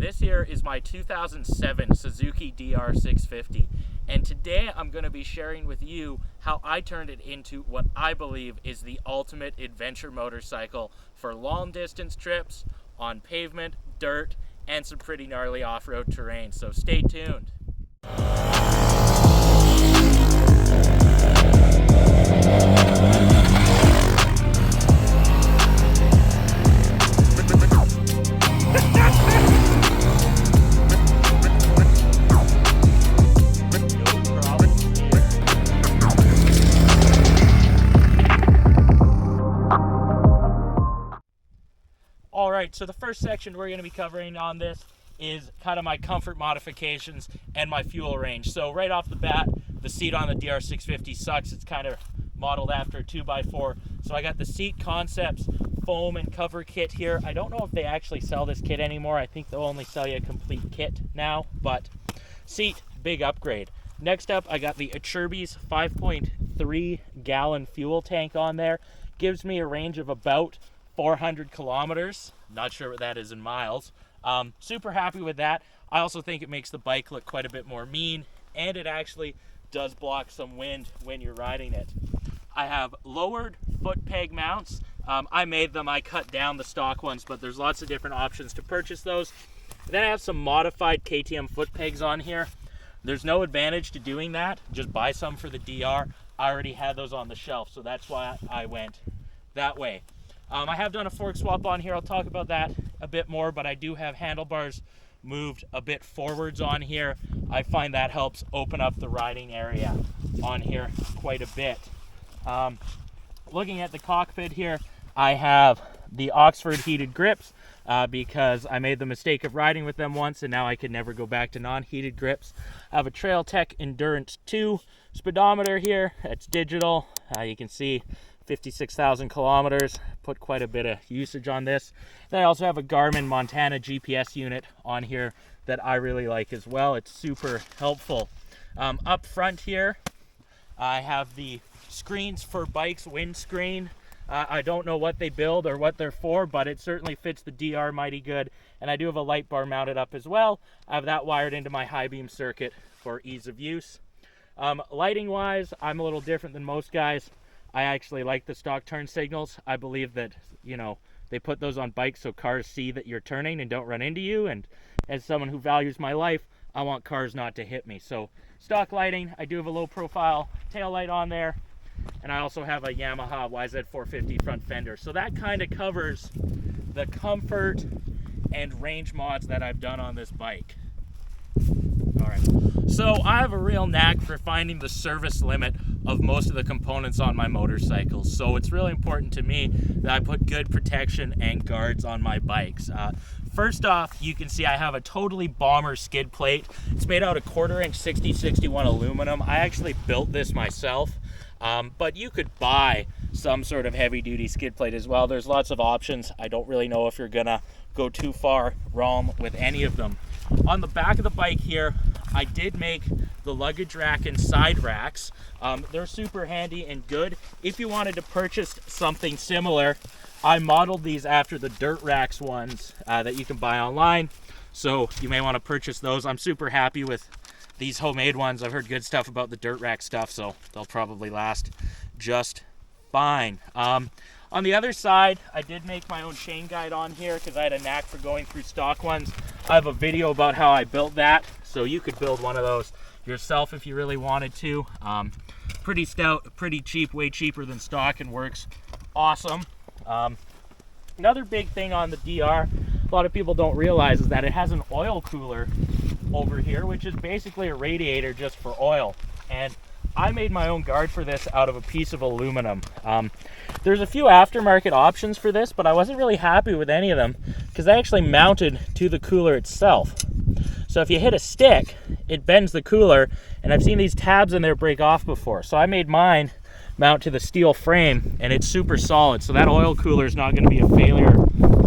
This here is my 2007 Suzuki DR650, and today I'm going to be sharing with you how I turned it into what I believe is the ultimate adventure motorcycle for long distance trips on pavement, dirt, and some pretty gnarly off-road terrain, so stay tuned. Alright, so the first section we're going to be covering on this is kind of my comfort modifications and my fuel range. So right off the bat, the seat on the DR650 sucks. It's kind of modeled after a 2x4. So I got the Seat Concepts foam and cover kit here. I don't know if they actually sell this kit anymore. I think they'll only sell you a complete kit now, but seat, big upgrade. Next up, I got the Acerbis 5.3 gallon fuel tank on there. Gives me a range of about 400 kilometers. Not sure what that is in miles. Super happy with that. I also think it makes the bike look quite a bit more mean, and it actually does block some wind when you're riding it. I have lowered foot peg mounts. I made them, I cut down the stock ones, but there's lots of different options to purchase those. Then I have some modified KTM foot pegs on here. There's no advantage to doing that. Just buy some for the DR. I already had those on the shelf, so that's why I went that way. I have done a fork swap on here. I'll talk about that a bit more, but I do have handlebars moved a bit forwards on here. I find that helps open up the riding area on here quite a bit. Looking at the cockpit here, I have the Oxford heated grips because I made the mistake of riding with them once and now I can never go back to non-heated grips. I have a Trail Tech Endurance 2 speedometer here. It's digital. You can see 56,000 kilometers, put quite a bit of usage on this. Then I also have a Garmin Montana GPS unit on here that I really like as well. It's super helpful. Up front here, I have the screens for bikes windscreen. I don't know what they build or what they're for, but it certainly fits the DR mighty good. And I do have a light bar mounted up as well. I have that wired into my high beam circuit for ease of use. Lighting wise, I'm a little different than most guys. I actually like the stock turn signals. I believe that, you know, they put those on bikes so cars see that you're turning and don't run into you. And as someone who values my life, I want cars not to hit me. So stock lighting, I do have a low profile tail light on there. And I also have a Yamaha YZ450 front fender. So that kind of covers the comfort and range mods that I've done on this bike. All right, so I have a real knack for finding the service limit of most of the components on my motorcycles. So it's really important to me that I put good protection and guards on my bikes. First off, you can see I have a totally bomber skid plate. It's made out of 1/4 inch 6061 aluminum. I actually built this myself, but you could buy some sort of heavy duty skid plate as well. There's lots of options. I don't really know if you're gonna go too far wrong with any of them. On the back of the bike here, I did make the luggage rack and side racks. They're super handy and good. If you wanted to purchase something similar, I modeled these after the dirt racks ones that you can buy online. So you may want to purchase those. I'm super happy with these homemade ones. I've heard good stuff about the dirt rack stuff, so they'll probably last just fine. On the other side, I did make my own chain guide on here because I had a knack for going through stock ones. I have a video about how I built that, so you could build one of those yourself if you really wanted to. Pretty stout, pretty cheap, way cheaper than stock, and works awesome. Another big thing on the DR, a lot of people don't realize, is that it has an oil cooler over here, which is basically a radiator just for oil. And I made my own guard for this out of a piece of aluminum. There's a few aftermarket options for this, but I wasn't really happy with any of them because they actually mounted to the cooler itself. So if you hit a stick, it bends the cooler, and I've seen these tabs in there break off before. So I made mine mount to the steel frame, and it's super solid. So that oil cooler is not going to be a failure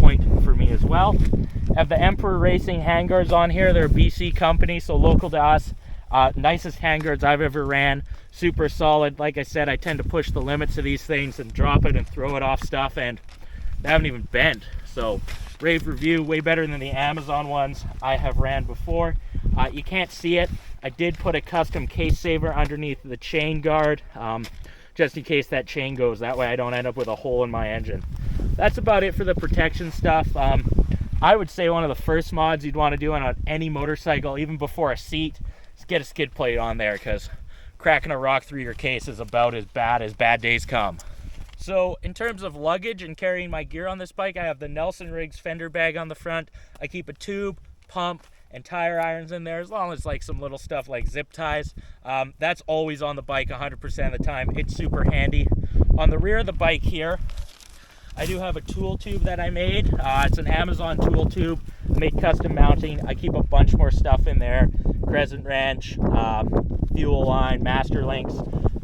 point for me as well. I have the Emperor Racing handguards on here. They're a BC company, so local to us. Nicest handguards I've ever ran. Super solid. Like I said, I tend to push the limits of these things and drop it and throw it off stuff, and they haven't even bent. So Rave review, way better than the Amazon ones I have ran before. You can't see it. I did put a custom case saver underneath the chain guard, just in case that chain goes. That way I don't end up with a hole in my engine. That's about it for the protection stuff. I would say one of the first mods you'd want to do on any motorcycle, even before a seat, is get a skid plate on there, because cracking a rock through your case is about as bad days come. So in terms of luggage and carrying my gear on this bike, I have the Nelson Riggs fender bag on the front. I keep a tube, pump, and tire irons in there, as long as like some little stuff like zip ties. That's always on the bike 100% of the time. It's super handy. On the rear of the bike here, I do have a tool tube that I made. It's an Amazon tool tube, made custom mounting. I keep a bunch more stuff in there. Crescent wrench, fuel line, master links,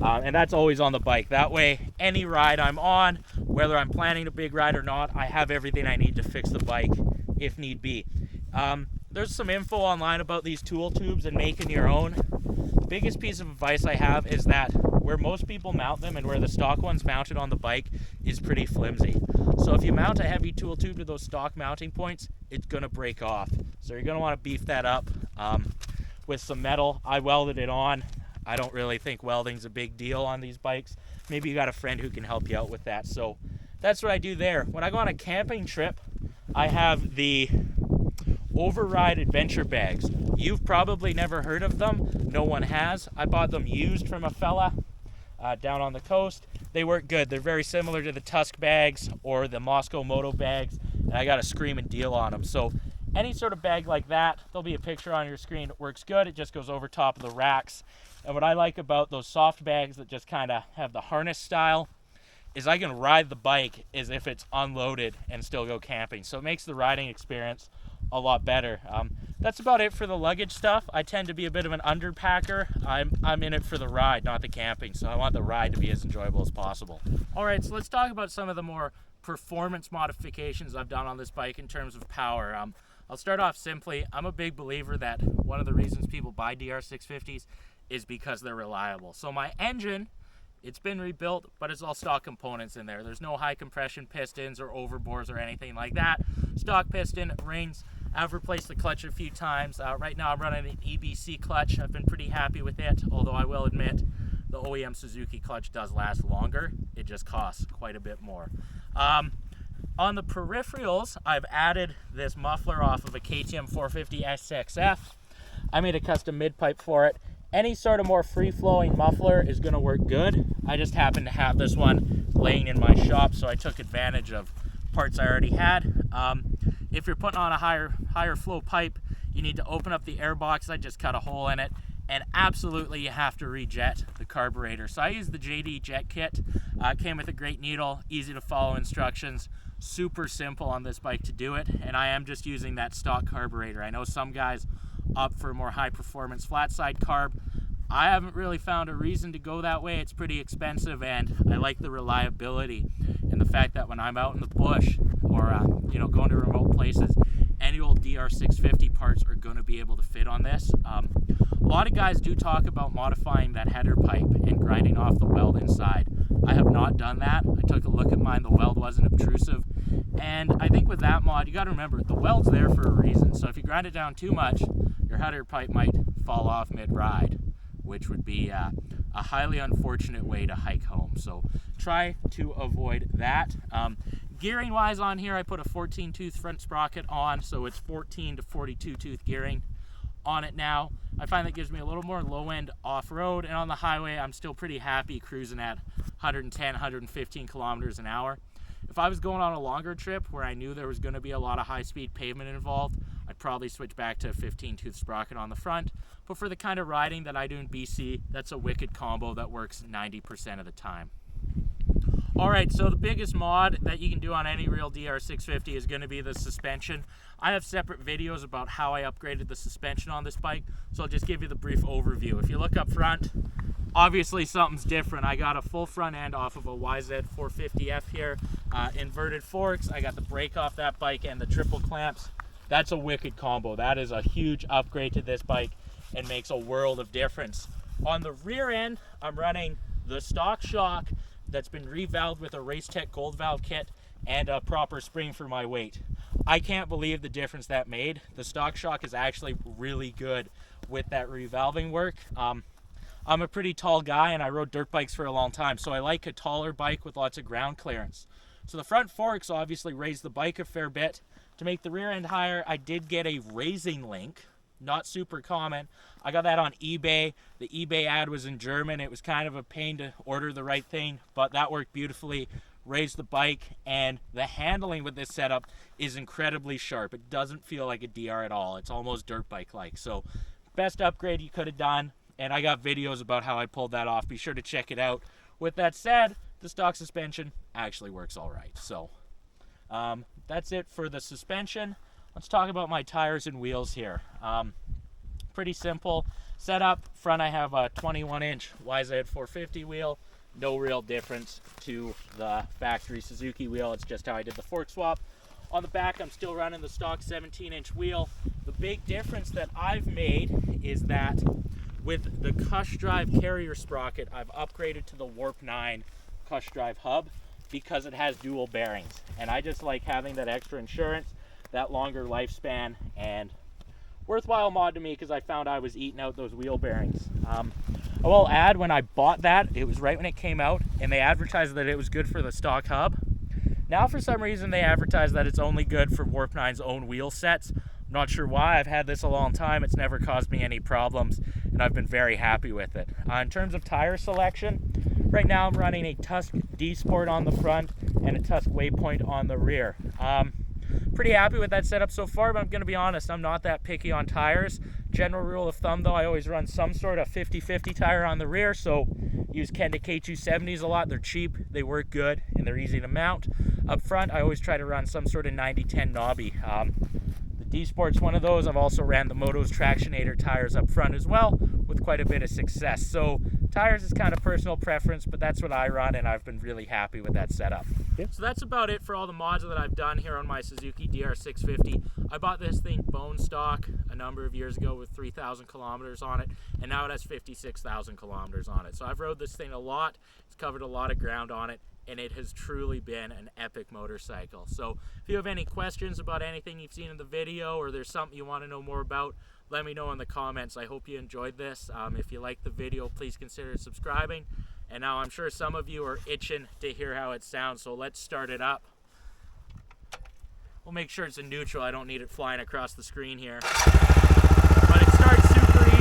and that's always on the bike. That way, any ride I'm on, whether I'm planning a big ride or not, I have everything I need to fix the bike if need be. There's some info online about these tool tubes and making your own. Biggest piece of advice I have is that where most people mount them and where the stock ones mounted on the bike is pretty flimsy. So if you mount a heavy tool tube to those stock mounting points, it's going to break off. So you're going to want to beef that up with some metal. I welded it on. I don't really think welding's a big deal on these bikes. Maybe you got a friend who can help you out with that. So that's what I do there. When I go on a camping trip, I have the Override adventure bags. You've probably never heard of them. No one has. I bought them used from a fella down on the coast. They work good. They're very similar to the Tusk bags or the Moscow Moto bags, and I got a screaming deal on them. So any sort of bag like that, there'll be a picture on your screen. It works good. It just goes over top of the racks. And what I like about those soft bags that just kind of have the harness style is I can ride the bike as if it's unloaded and still go camping. So it makes the riding experience a lot better. That's about it for the luggage stuff. I tend to be a bit of an underpacker. I'm in it for the ride, not the camping, so I want the ride to be as enjoyable as possible. All right, so let's talk about some of the more performance modifications I've done on this bike in terms of power. I'll start off simply. I'm a big believer that one of the reasons people buy DR650s is because they're reliable. So my engine, it's been rebuilt, but it's all stock components in there. There's no high compression pistons or overbores or anything like that. Stock piston, rings. I've replaced the clutch a few times. Right now I'm running an EBC clutch. I've been pretty happy with it, although I will admit the OEM Suzuki clutch does last longer. It just costs quite a bit more. On the peripherals, I've added this muffler off of a KTM 450 SXF. I made a custom mid-pipe for it. Any sort of more free-flowing muffler is going to work good. I just happen to have this one laying in my shop, so I took advantage of parts I already had. If you're putting on a higher flow pipe, you need to open up the air box. I just cut a hole in it, and absolutely you have to rejet the carburetor. So I used the JD Jet Kit. It came with a great needle, easy to follow instructions, super simple on this bike to do it, and I am just using that stock carburetor. I know some guys opt for a more high performance flat side carb. I haven't really found a reason to go that way. It's pretty expensive, and I like the reliability and the fact that when I'm out in the bush or going to remote places, any old DR650 parts are going to be able to fit on this. A lot of guys do talk about modifying that header pipe and grinding off the weld inside. I have not done that. I took a look at mine. The weld wasn't obtrusive, and I think with that mod, you got to remember the weld's there for a reason. So if you grind it down too much, your header pipe might fall off mid-ride, which would be a highly unfortunate way to hike home. So try to avoid that. Gearing wise on here, I put a 14 tooth front sprocket on, so it's 14 to 42 tooth gearing on it now. I find that gives me a little more low end off-road, and on the highway I'm still pretty happy cruising at 110, 115 kilometers an hour. If I was going on a longer trip where I knew there was going to be a lot of high-speed pavement involved, I'd probably switch back to a 15-tooth sprocket on the front. But for the kind of riding that I do in BC, that's a wicked combo that works 90% of the time. All right, so the biggest mod that you can do on any real DR650 is going to be the suspension. I have separate videos about how I upgraded the suspension on this bike, so I'll just give you the brief overview. If you look up front, obviously something's different. I got a full front end off of a YZ450F here, inverted forks. I got the brake off that bike and the triple clamps. That's a wicked combo. That is a huge upgrade to this bike and makes a world of difference. On the rear end, I'm running the stock shock that's been revalved with a Racetech Gold Valve kit and a proper spring for my weight. I can't believe the difference that made. The stock shock is actually really good with that revalving work. I'm a pretty tall guy and I rode dirt bikes for a long time, so I like a taller bike with lots of ground clearance. So the front forks obviously raised the bike a fair bit. To make the rear end higher, I did get a raising link, not super common. I got that on eBay. The eBay ad was in German. It was kind of a pain to order the right thing, but that worked beautifully. Raised the bike, and the handling with this setup is incredibly sharp. It doesn't feel like a DR at all. It's almost dirt bike like. So best upgrade you could have done, and I got videos about how I pulled that off. Be sure to check it out. With that said, the stock suspension actually works all right. So that's it for the suspension. Let's talk about my tires and wheels here. Pretty simple setup. Front, I have a 21-inch YZ 450 wheel. No real difference to the factory Suzuki wheel. It's just how I did the fork swap. On the back, I'm still running the stock 17-inch wheel. The big difference that I've made is that with the Cush Drive carrier sprocket, I've upgraded to the Warp 9 Cush Drive hub because it has dual bearings. And I just like having that extra insurance, that longer lifespan, and worthwhile mod to me because I found I was eating out those wheel bearings. I will add, when I bought that, it was right when it came out, and they advertised that it was good for the stock hub. Now for some reason they advertise that it's only good for Warp 9's own wheel sets. I'm not sure why. I've had this a long time. It's never caused me any problems, and I've been very happy with it. In terms of tire selection, right now I'm running a Tusk D-Sport on the front and a Tusk Waypoint on the rear. Pretty happy with that setup so far, but I'm going to be honest, I'm not that picky on tires. General rule of thumb though, I always run some sort of 50-50 tire on the rear, so use Kenda K270s a lot. They're cheap, they work good, and they're easy to mount. Up front, I always try to run some sort of 90-10 knobby. The D-Sport's one of those. I've also ran the Moto's Tractionator tires up front as well with quite a bit of success. So tires is kind of personal preference, but that's what I run, and I've been really happy with that setup. So that's about it for all the mods that I've done here on my Suzuki DR650. I bought this thing bone stock a number of years ago with 3,000 kilometers on it, and now it has 56,000 kilometers on it. So I've rode this thing a lot. It's covered a lot of ground on it, and it has truly been an epic motorcycle. So if you have any questions about anything you've seen in the video, or there's something you want to know more about, let me know in the comments. I hope you enjoyed this. If you liked the video, please consider subscribing. And now I'm sure some of you are itching to hear how it sounds, so let's start it up. We'll make sure it's in neutral. I don't need it flying across the screen here. But it starts super easy.